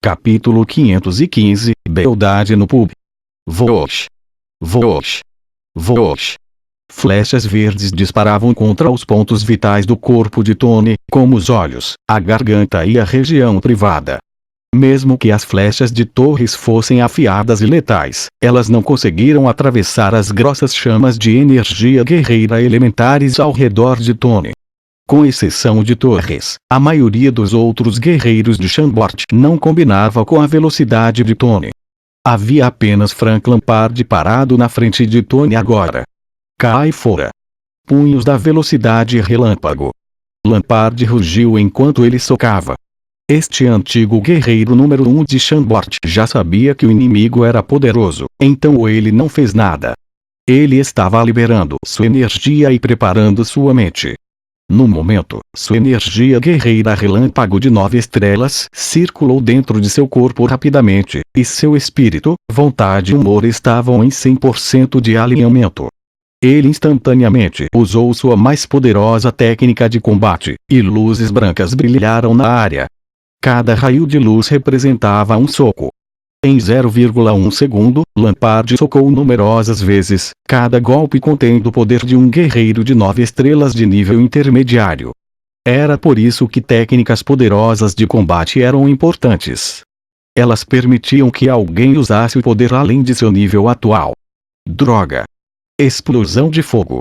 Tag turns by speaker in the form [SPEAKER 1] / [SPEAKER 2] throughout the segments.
[SPEAKER 1] Capítulo 515, Beldade no pub. Vosh. Vosh. Vosh. Flechas verdes disparavam contra os pontos vitais do corpo de Tony, como os olhos, a garganta e a região privada. Mesmo que as flechas de Torres fossem afiadas e letais, elas não conseguiram atravessar as grossas chamas de energia guerreira elementares ao redor de Tony. Com exceção de Torres, a maioria dos outros guerreiros de Shambort não combinava com a velocidade de Tony. Havia apenas Frank Lampard parado na frente de Tony agora. Cai fora. Punhos da velocidade relâmpago. Lampard rugiu enquanto ele socava. Este antigo guerreiro número 1 de Shambort já sabia que o inimigo era poderoso, então ele não fez nada. Ele estava liberando sua energia e preparando sua mente. No momento, sua energia guerreira relâmpago de 9 estrelas circulou dentro de seu corpo rapidamente, e seu espírito, vontade e humor estavam em 100% de alinhamento. Ele instantaneamente usou sua mais poderosa técnica de combate, e luzes brancas brilharam na área. Cada raio de luz representava um soco. Em 0,1 segundo, Lampard socou numerosas vezes, cada golpe contendo o poder de um guerreiro de 9 estrelas de nível intermediário. Era por isso que técnicas poderosas de combate eram importantes. Elas permitiam que alguém usasse o poder além de seu nível atual. Droga! Explosão de fogo.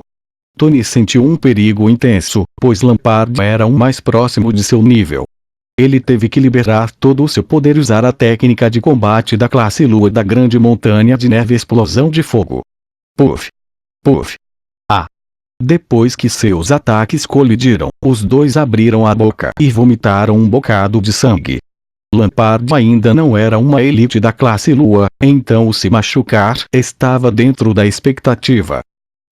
[SPEAKER 1] Tony sentiu um perigo intenso, pois Lampard era o mais próximo de seu nível. Ele teve que liberar todo o seu poder e usar a técnica de combate da classe Lua da Grande Montanha de Neve Explosão de Fogo. Puff. Puff. Ah! Depois que seus ataques colidiram, os dois abriram a boca e vomitaram um bocado de sangue. Lampard ainda não era uma elite da classe Lua, então o se machucar estava dentro da expectativa.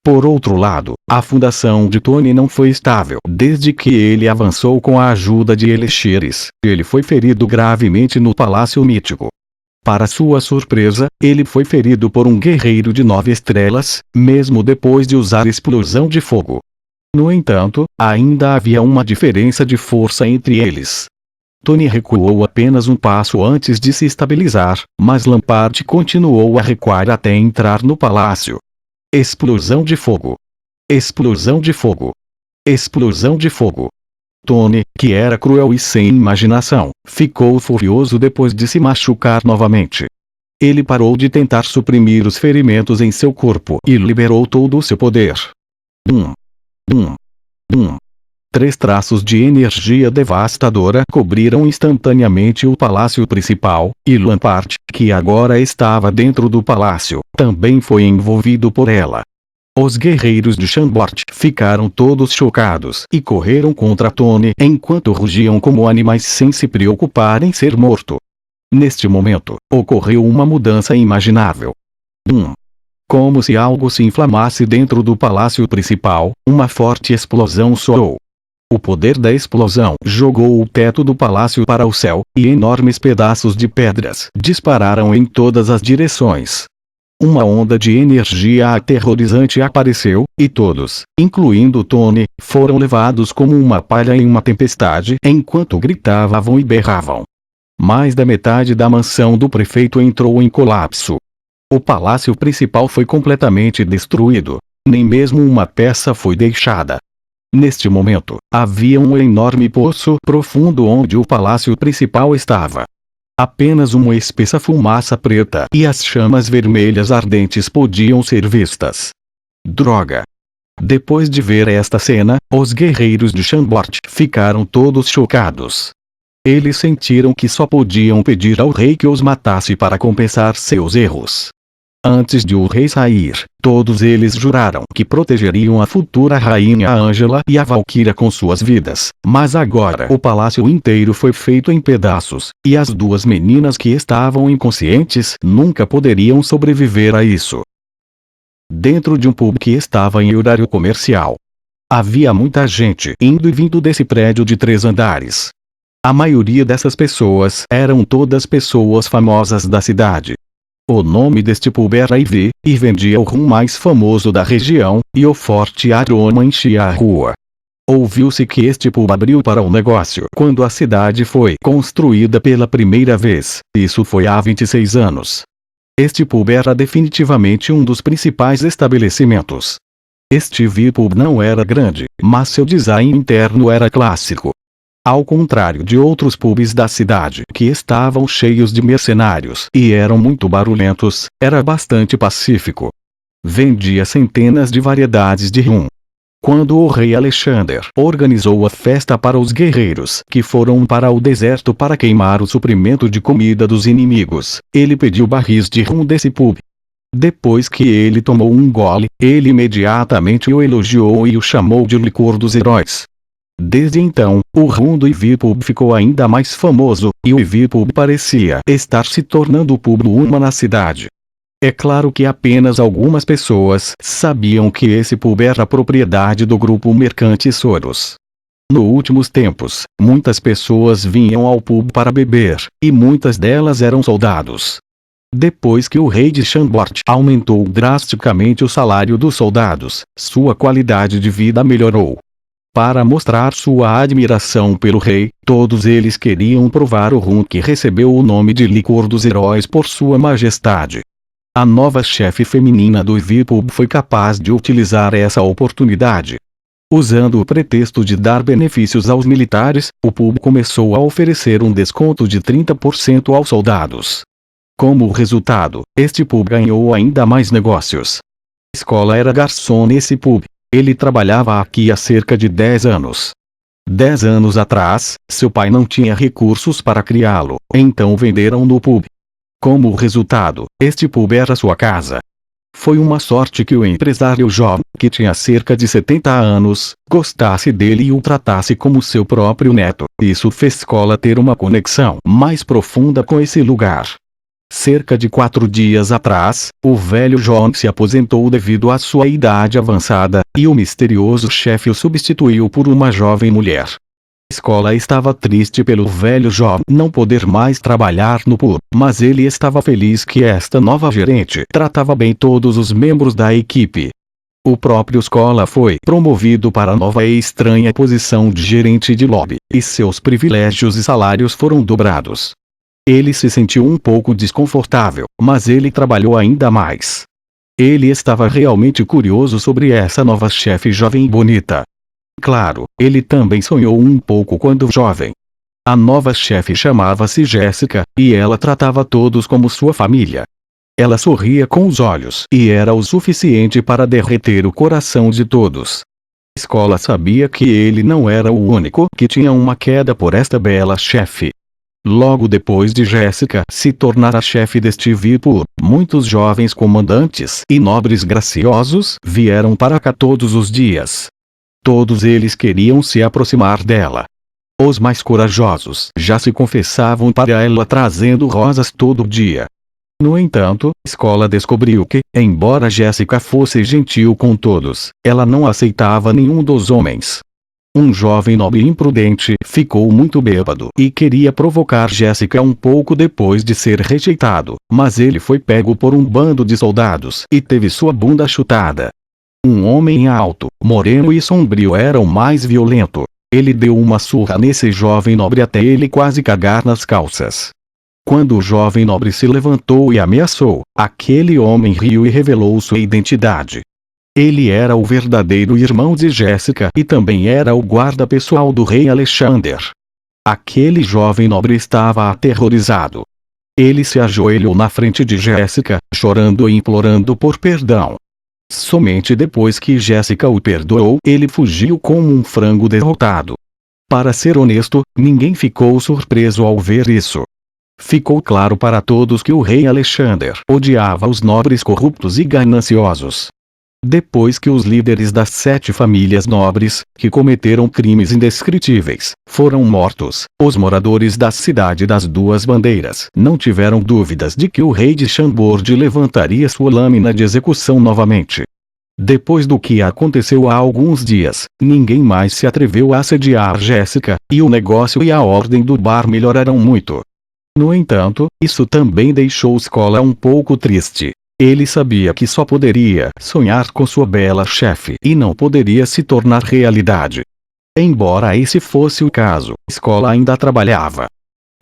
[SPEAKER 1] Por outro lado, a fundação de Tony não foi estável desde que ele avançou com a ajuda de elixires. Ele foi ferido gravemente no Palácio Mítico. Para sua surpresa, ele foi ferido por um guerreiro de 9 estrelas, mesmo depois de usar explosão de fogo. No entanto, ainda havia uma diferença de força entre eles. Tony recuou apenas um passo antes de se estabilizar, mas Lampard continuou a recuar até entrar no palácio. Explosão de fogo. Explosão de fogo. Explosão de fogo. Tony, que era cruel e sem imaginação, ficou furioso depois de se machucar novamente. Ele parou de tentar suprimir os ferimentos em seu corpo e liberou todo o seu poder. Bum. Bum. Bum. 3 traços de energia devastadora cobriram instantaneamente o palácio principal, e Lampard, que agora estava dentro do palácio, também foi envolvido por ela. Os guerreiros de Shambort ficaram todos chocados e correram contra Tony enquanto rugiam como animais sem se preocupar em ser morto. Neste momento, ocorreu uma mudança imaginável. Como se algo se inflamasse dentro do palácio principal, uma forte explosão soou. O poder da explosão jogou o teto do palácio para o céu, e enormes pedaços de pedras dispararam em todas as direções. Uma onda de energia aterrorizante apareceu, e todos, incluindo Tony, foram levados como uma palha em uma tempestade enquanto gritavam e berravam. Mais da metade da mansão do prefeito entrou em colapso. O palácio principal foi completamente destruído. Nem mesmo uma peça foi deixada. Neste momento, havia um enorme poço profundo onde o palácio principal estava. Apenas uma espessa fumaça preta e as chamas vermelhas ardentes podiam ser vistas. Droga! Depois de ver esta cena, os guerreiros de Shambort ficaram todos chocados. Eles sentiram que só podiam pedir ao rei que os matasse para compensar seus erros. Antes de o rei sair, todos eles juraram que protegeriam a futura rainha Angela e a Valquíria com suas vidas, mas agora o palácio inteiro foi feito em pedaços, e as 2 meninas que estavam inconscientes nunca poderiam sobreviver a isso. Dentro de um pub que estava em horário comercial, havia muita gente indo e vindo desse prédio de 3 andares. A maioria dessas pessoas eram todas pessoas famosas da cidade. O nome deste pub era Ivy, e vendia o rum mais famoso da região, e o forte aroma enchia a rua. Ouviu-se que este pub abriu para o negócio quando a cidade foi construída pela primeira vez, isso foi há 26 anos. Este pub era definitivamente um dos principais estabelecimentos. Este pub não era grande, mas seu design interno era clássico. Ao contrário de outros pubs da cidade que estavam cheios de mercenários e eram muito barulhentos, era bastante pacífico. Vendia centenas de variedades de rum. Quando o rei Alexander organizou a festa para os guerreiros que foram para o deserto para queimar o suprimento de comida dos inimigos, ele pediu barris de rum desse pub. Depois que ele tomou um gole, ele imediatamente o elogiou e o chamou de licor dos heróis. Desde então, o rum do Ivy Pub ficou ainda mais famoso, e o Ivy Pub parecia estar se tornando o pub uma na cidade. É claro que apenas algumas pessoas sabiam que esse pub era propriedade do grupo mercante Soros. Nos últimos tempos, muitas pessoas vinham ao pub para beber, e muitas delas eram soldados. Depois que o rei de Chambord aumentou drasticamente o salário dos soldados, sua qualidade de vida melhorou. Para mostrar sua admiração pelo rei, todos eles queriam provar o rum que recebeu o nome de licor dos heróis por sua majestade. A nova chefe feminina do Ivy Pub foi capaz de utilizar essa oportunidade. Usando o pretexto de dar benefícios aos militares, o pub começou a oferecer um desconto de 30% aos soldados. Como resultado, este pub ganhou ainda mais negócios. A escola era garçom nesse pub. Ele trabalhava aqui há cerca de 10 anos. 10 anos atrás, seu pai não tinha recursos para criá-lo, então venderam no pub. Como resultado, este pub era sua casa. Foi uma sorte que o empresário jovem, que tinha cerca de 70 anos, gostasse dele e o tratasse como seu próprio neto. Isso fez a escola ter uma conexão mais profunda com esse lugar. Cerca de 4 dias atrás, o velho John se aposentou devido à sua idade avançada, e o misterioso chefe o substituiu por uma jovem mulher. A escola estava triste pelo velho John não poder mais trabalhar no pub, mas ele estava feliz que esta nova gerente tratava bem todos os membros da equipe. O próprio escola foi promovido para a nova e estranha posição de gerente de lobby, e seus privilégios e salários foram dobrados. Ele se sentiu um pouco desconfortável, mas ele trabalhou ainda mais. Ele estava realmente curioso sobre essa nova chefe jovem e bonita. Claro, ele também sonhou um pouco quando jovem. A nova chefe chamava-se Jessica, e ela tratava todos como sua família. Ela sorria com os olhos e era o suficiente para derreter o coração de todos. A escola sabia que ele não era o único que tinha uma queda por esta bela chefe. Logo depois de Jessica se tornar a chefe deste VIP, muitos jovens comandantes e nobres graciosos vieram para cá todos os dias. Todos eles queriam se aproximar dela. Os mais corajosos já se confessavam para ela trazendo rosas todo dia. No entanto, a escola descobriu que, embora Jessica fosse gentil com todos, ela não aceitava nenhum dos homens. Um jovem nobre imprudente ficou muito bêbado e queria provocar Jessica um pouco depois de ser rejeitado, mas ele foi pego por um bando de soldados e teve sua bunda chutada. Um homem alto, moreno e sombrio era o mais violento. Ele deu uma surra nesse jovem nobre até ele quase cagar nas calças. Quando o jovem nobre se levantou e ameaçou, aquele homem riu e revelou sua identidade. Ele era o verdadeiro irmão de Jessica e também era o guarda pessoal do rei Alexander. Aquele jovem nobre estava aterrorizado. Ele se ajoelhou na frente de Jessica, chorando e implorando por perdão. Somente depois que Jessica o perdoou, ele fugiu como um frango derrotado. Para ser honesto, ninguém ficou surpreso ao ver isso. Ficou claro para todos que o rei Alexander odiava os nobres corruptos e gananciosos. Depois que os líderes das 7 famílias nobres, que cometeram crimes indescritíveis, foram mortos, os moradores da cidade das Duas Bandeiras não tiveram dúvidas de que o rei de Chambord levantaria sua lâmina de execução novamente. Depois do que aconteceu há alguns dias, ninguém mais se atreveu a assediar Jessica, e o negócio e a ordem do bar melhoraram muito. No entanto, isso também deixou a escola um pouco triste. Ele sabia que só poderia sonhar com sua bela chefe e não poderia se tornar realidade. Embora esse fosse o caso, a escola ainda trabalhava.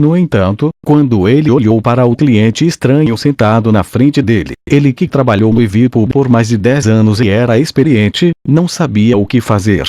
[SPEAKER 1] No entanto, quando ele olhou para o cliente estranho sentado na frente dele, ele que trabalhou no Liverpool por mais de 10 anos e era experiente, não sabia o que fazer.